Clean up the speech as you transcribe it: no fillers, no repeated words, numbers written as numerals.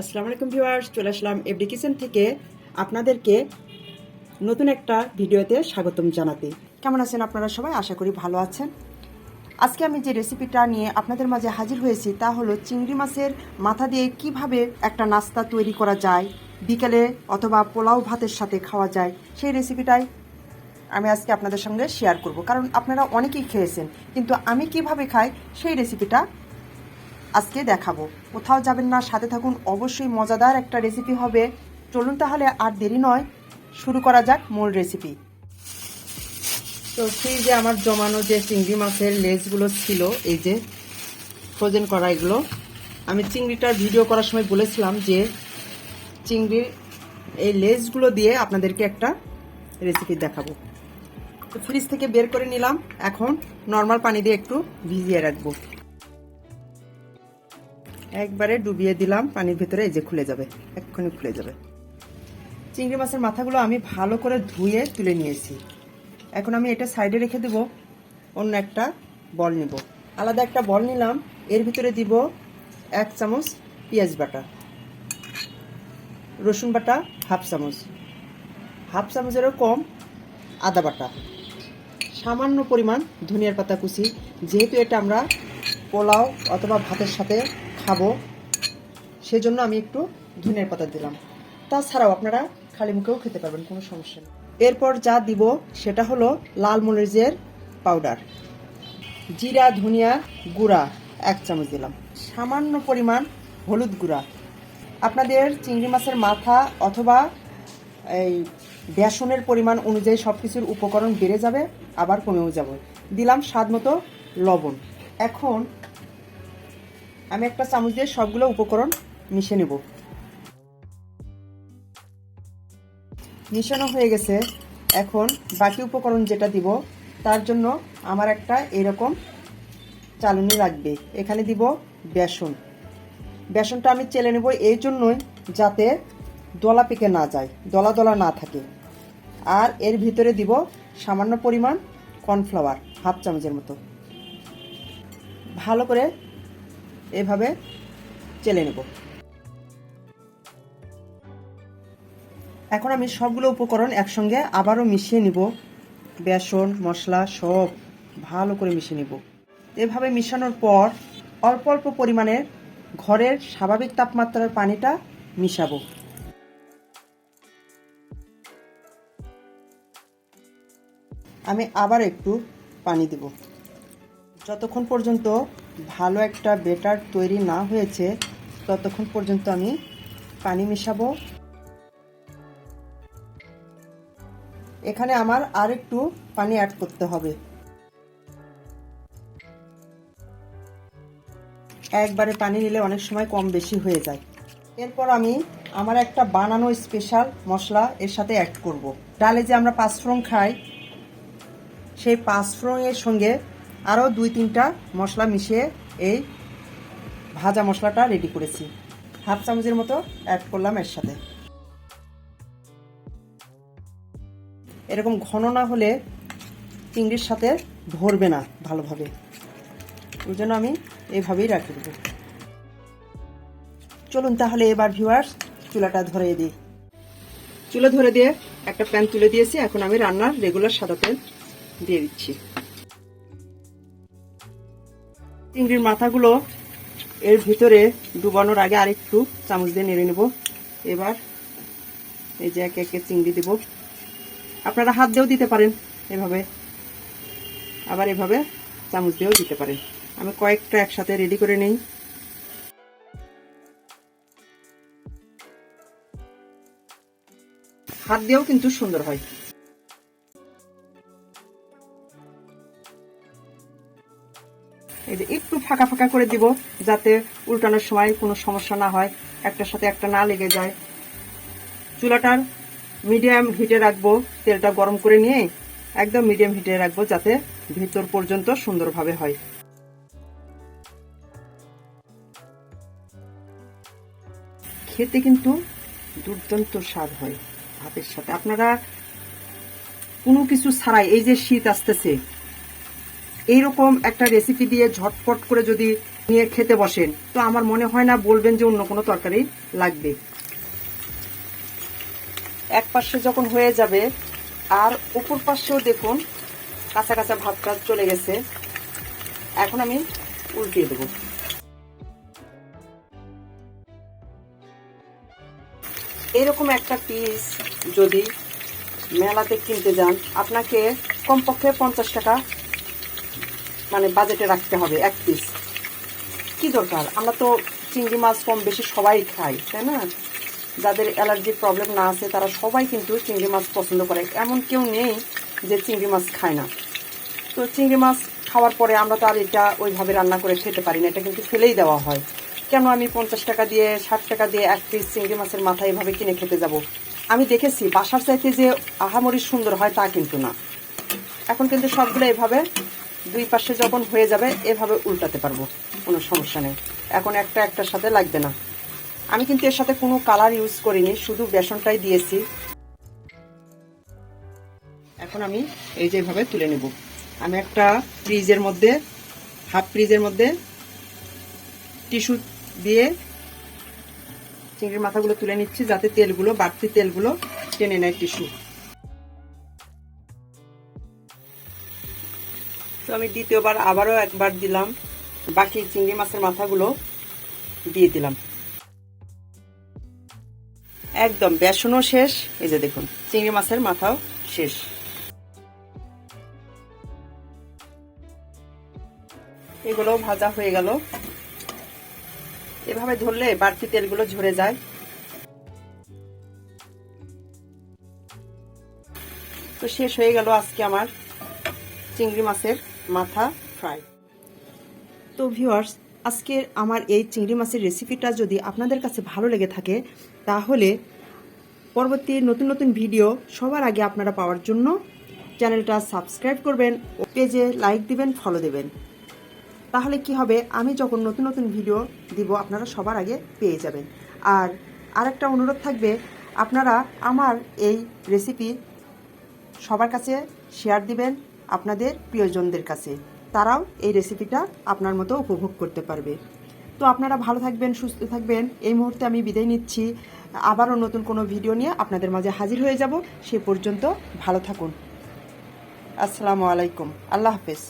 আসসালামু আলাইকুম ভিউয়ার্স, চলে আসলাম এভরি কিচেন থেকে আপনাদেরকে নতুন একটা ভিডিওতে স্বাগতম জানাতে। কেমন আছেন আপনারা সবাই? আশা করি ভালো আছেন। আজকে আমি যে রেসিপিটা নিয়ে আপনাদের মাঝে হাজির হয়েছি তা হলো চিংড়ি মাছের মাথা দিয়ে কিভাবে একটা নাস্তা তৈরি করা যায়, বিকেলে অথবা পোলাও ভাতের সাথে খাওয়া যায়, সেই রেসিপিটাই আমি আজকে আপনাদের সঙ্গে শেয়ার করব। কারণ আপনারা অনেকেই খেয়েছেন, কিন্তু আমি কিভাবে খাই সেই রেসিপিটা আজকে দেখাবো। কোথাও যাবেন না, সাথে থাকুন, অবশ্যই মজাদার একটা রেসিপি হবে। চলুন তাহলে আর দেরি নয়, শুরু করা যাক মূল রেসিপি। তো ফ্রিজে আমার জমানো যে চিংড়ি মাছের লেজগুলো ছিল, এই যে ফ্রোজেন করা, এগুলো আমি চিংড়িটার ভিডিও করার সময় বলেছিলাম যে চিংড়ির এই লেজগুলো দিয়ে আপনাদেরকে একটা রেসিপি দেখাবো। তো ফ্রিজ থেকে বের করে নিলাম, এখন নর্মাল পানি দিয়ে একটু ভিজিয়ে রাখবো। একবারে ডুবিয়ে দিলাম পানির ভিতরে, এই যে খুলে যাবে, এক্ষুনি খুলে যাবে। চিংড়ি মাছের মাথাগুলো আমি ভালো করে ধুয়ে তুলে নিয়েছি। এখন আমি এটা সাইডে রেখে দেব, অন্য একটা বল নিব। আলাদা একটা বল নিলাম, এর ভিতরে দিব 1 চামচ পেঁয়াজ বাটা, রসুন বাটা হাফ চামচেরও কম আদা বাটা, সামান্য পরিমাণ ধনিয়ার পাতা কুচি। যেহেতু এটা আমরা পোলাও অথবা ভাতের সাথে খাবো, সেজন্য আমি একটু ধনিয়ার পাতা দিলাম। তাছাড়াও আপনারা খালি মুখেও খেতে পারবেন, কোনো সমস্যা নেই। এরপর যা দিব সেটা হলো লাল মরিচের পাউডার, জিরা ধনিয়া গুঁড়া 1 চামচ দিলাম, সামান্য পরিমাণ হলুদ গুঁড়া। আপনাদের চিংড়ি মাছের মাথা অথবা এই বেসনের পরিমাণ অনুযায়ী সব কিছুর উপকরণ বেড়ে যাবে, আবার কমেও যাবে। দিলাম স্বাদ মতো লবণ। এখন আমি একটা চামচ দিয়ে সবগুলো উপকরণ মিশিয়ে নেব। মিশানো হয়ে গেছে। এখন বাকি উপকরণ যেটা দিব তার জন্য আমার একটা এরকম চালনি লাগবে। এখানে দিব বেসনটা আমি চেলে নেব, এই জন্যই যাতে দলা পেকে না যায়, দলা দলা না থাকে। আর এর ভিতরে দিব সামান্য পরিমাণ কর্নফ্লাওয়ার, হাফ চামচের মতো। ভালো করে এভাবে চেলে নেব। এখন আমি সবগুলো উপকরণ একসঙ্গে আবারও মিশিয়ে নিব। বেসন মশলা সব ভালো করে মিশিয়ে নিব। এভাবে মিশানোর পর অল্প অল্প পরিমাণের ঘরের স্বাভাবিক তাপমাত্রার পানিটা মিশাবো। আমি আবার একটু পানি দিব। যতক্ষণ পর্যন্ত ভালো একটা ব্যাটার তৈরি না হয়েছে ততক্ষণ পর্যন্ত আমি পানি মিশাবো। এখানে আমার আর একটু পানি অ্যাড করতে হবে। একবারে পানি নিলে অনেক সময় কম বেশি হয়ে যায়। এরপর আমি আমার একটা বানানো স্পেশাল মশলা এর সাথে অ্যাড করব। ডালে যে আমরা পাঁচফোড়ন খাই, সেই পাঁচফোড়নের সঙ্গে আরও 2-3টা মশলা মিশিয়ে এই ভাজা মশলাটা রেডি করেছি। হাফ চামচের মতো অ্যাড করলাম এর সাথে। এরকম ঘন না হলে চিংড়ির সাথে ধরবে না ভালোভাবে, ওই জন্য আমি এইভাবেই রাখি দেবো। চলুন তাহলে এবার ভিউয়ার্স চুলাটা ধরিয়ে দিই। চুলা ধরে দিয়ে একটা প্যান তুলে দিয়েছি। এখন আমি রান্নার রেগুলার সাদা তেল দিয়ে দিচ্ছি। চিংড়ির মাথাগুলো এর ভিতরে ডুবানোর আগে আরেকটু চামচ দিয়ে নেড়ে নেব। এবার এই যে একে একে চিংড়ি দেব। আপনারা হাত দিয়েও দিতে পারেন এভাবে, আবার এভাবে চামচ দিয়েও দিতে পারেন। আমি কয়েকটা একসাথে রেডি করে নেই। হাত দিয়েও কিন্তু সুন্দর হয়। এই যে একটু ফাঁকা ফাঁকা করে দিব, যাতে উল্টানোর সময় কোনো সমস্যা না হয়, একটার সাথে একটা না লেগে যায়। চুলাটার মিডিয়াম হিটে রাখবো। তেলটা গরম করে নিয়ে একদম মিডিয়াম হিটে রাখবো, যাতে ভিতর পর্যন্ত সুন্দরভাবে হয়। খেতে কিন্তু দুর্দান্ত স্বাদ হয় ভাতের সাথে। আপনারা কোনো কিছু ছাড়াই, এই যে শীত আসতেছে, এইরকম একটা রেসিপি দিয়ে ঝটপট করে যদি নিয়ে খেতে বসেন তো আমার মনে হয় না বলবেন যে অন্য কোনো তরকারি লাগবে। এক পাশে যখন হয়ে যাবে আর উপর পাশেও দেখুন কাঁচা কাঁচা ভাতটা চলে গেছে, এখন আমি উল্টিয়ে দেব। এরকম একটা পিস যদি মেলাতে কিনতে যান আপনাকে কমপক্ষে 50 টাকা মানে বাজেটে রাখতে হবে এক পিস। কি দরকার, আমরা তো চিংড়ি মাছ কম বেশি সবাই খাই, তাই না? যাদের অ্যালার্জির প্রবলেম না আছে তারা সবাই কিন্তু চিংড়ি মাছ পছন্দ করে, এমন কেউ নেই যে চিংড়ি মাছ খায় না। তো চিংড়ি মাছ খাওয়ার পরে আমরা তো আর এটা ওইভাবে রান্না করে খেতে পারি না, এটা কিন্তু ফেলেই দেওয়া হয়। কেন আমি 50 টাকা দিয়ে 60 টাকা দিয়ে এক পিস চিংড়ি মাছের মাথা এভাবে কিনে খেতে যাব? আমি দেখেছি বাসার চাইতে যে আহামরি সুন্দর হয় তা কিন্তু না। এখন কিন্তু সবগুলো এভাবে দুই পাশে যখন হয়ে যাবে এভাবে উল্টাতে পারবো, কোনো সমস্যা নেই। এখন একটা একটার সাথে লাগবে না। আমি কিন্তু এর সাথে কোনো কালার ইউজ করিনি, শুধু বেসনটাই দিয়েছি। এখন আমি এই যে এভাবে তুলে নেব। আমি একটা ফ্রিজের মধ্যে হাফ ফ্রিজের মধ্যে টিস্যু দিয়ে চিংড়ির মাথাগুলো তুলে নিচ্ছি যাতে তেলগুলো বাড়তি তেলগুলো টেনে নেয় টিস্যু। তো আমি দ্বিতীয়বার আবারও একবার দিলাম, বাকি চিংড়ি মাছের মাথাগুলো দিয়ে দিলাম। একদম বেসনও শেষ, এই যে দেখুন চিংড়ি মাছের মাথাও শেষ। এগুলো ভাজা হয়ে গেল। এভাবে ধরলে বাড়তি তেলগুলো ঝরে যায়। তো শেষ হয়ে গেল আজকে আমার চিংড়ি মাছের মাথা ফ্রাই। তো ভিউয়ার্স, আজকের আমার এই চিংড়ি মাছের রেসিপিটা যদি আপনাদের কাছে ভালো লেগে থাকে তাহলে পরবর্তী নতুন নতুন ভিডিও সবার আগে আপনারা পাওয়ার জন্য চ্যানেলটা সাবস্ক্রাইব করবেন ও পেজে লাইক দিবেন, ফলো দেবেন। তাহলে কি হবে, আমি যখন নতুন নতুন ভিডিও দিব আপনারা সবার আগে পেয়ে যাবেন। আর আরেকটা অনুরোধ থাকবে, আপনারা আমার এই রেসিপি সবার কাছে শেয়ার দিবেন, আপনাদের প্রিয়জনদের কাছে, তারাও এই রেসিপিটা আপনার মতো উপভোগ করতে পারবে। তো আপনারা ভালো থাকবেন, সুস্থ থাকবেন। এই মুহূর্তে আমি বিদায় নিচ্ছি, আবারও নতুন কোনো ভিডিও নিয়ে আপনাদের মাঝে হাজির হয়ে যাব। সে পর্যন্ত ভালো থাকুন। আসসালামু আলাইকুম, আল্লাহ হাফেজ।